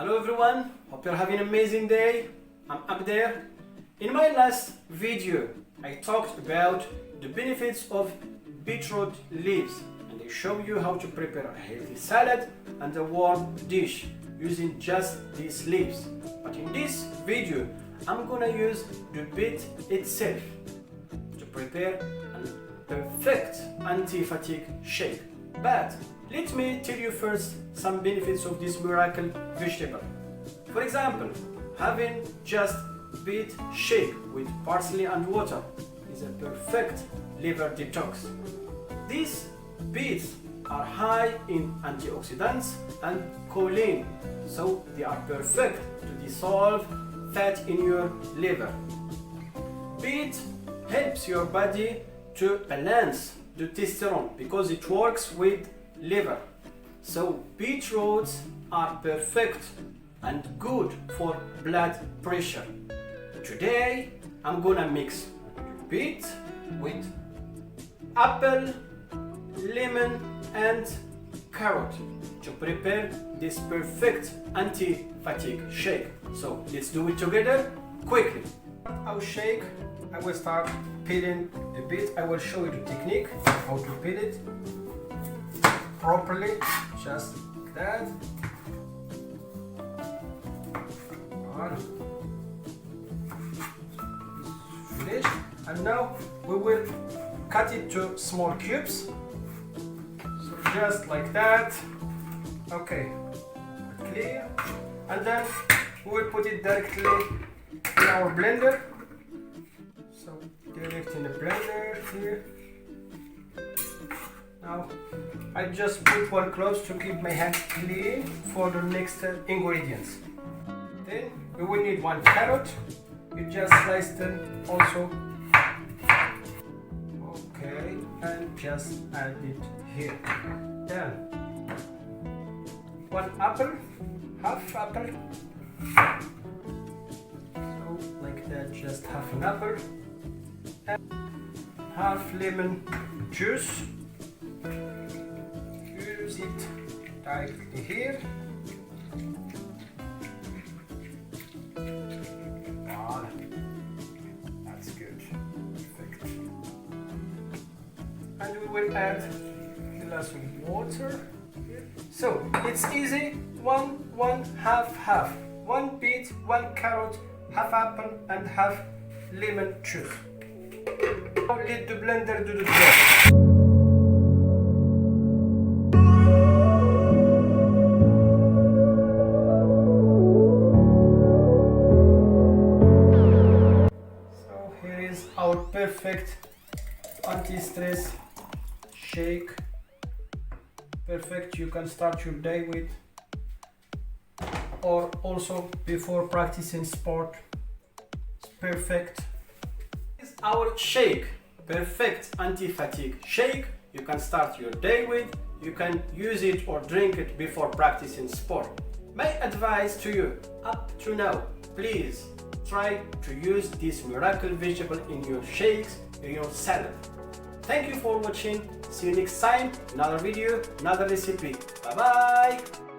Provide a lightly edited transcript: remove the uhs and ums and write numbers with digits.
Hello everyone, hope you're having an amazing day. I'm up there. In my last video, I talked about the benefits of beetroot leaves and I showed you how to prepare a healthy salad and a warm dish using just these leaves. But in this video, I'm gonna use the beet itself to prepare a perfect anti-fatigue shake. But let me tell you first some benefits of this miracle vegetable. For example, having just beet shake with parsley and water is a perfect liver detox. These beets are high in antioxidants and choline, so they are perfect to dissolve fat in your liver. Beet helps your body to balance the testosterone because it works with liver. So beetroots are perfect and good for blood pressure. Today I'm gonna mix beet with apple, lemon and carrot to prepare this perfect anti-fatigue shake. So let's do it together quickly. Our shake, I will start peeling the beet. I will show you the technique how to peel it properly, just like that. One. Finished. And now we will cut it to small cubes. So just like that. Okay, clear. And then we will put it directly in our blender. So direct in the blender here. Now I just put one close to keep my hands clean for the next ingredients. Then we will need one carrot. You just slice them also. Okay, and just add it here. Then one apple, half apple. So like that, just half an apple. And half lemon juice. Use it directly here. Ah, that's good. Perfect. And we will add a glass of water here. So it's easy. One, half. One beet, one carrot, half apple, and half lemon juice. Now let the blender do the job. Our perfect anti-stress shake. Perfect, you can start your day with, or also before practicing sport. It's perfect. This is our shake, perfect anti-fatigue shake. You can start your day with, you can use it or drink it before practicing sport. My advice to you up to now, please try to use this miracle vegetable in your shakes, in your salad. Thank you for watching. See you next time. Another video, another recipe. Bye bye.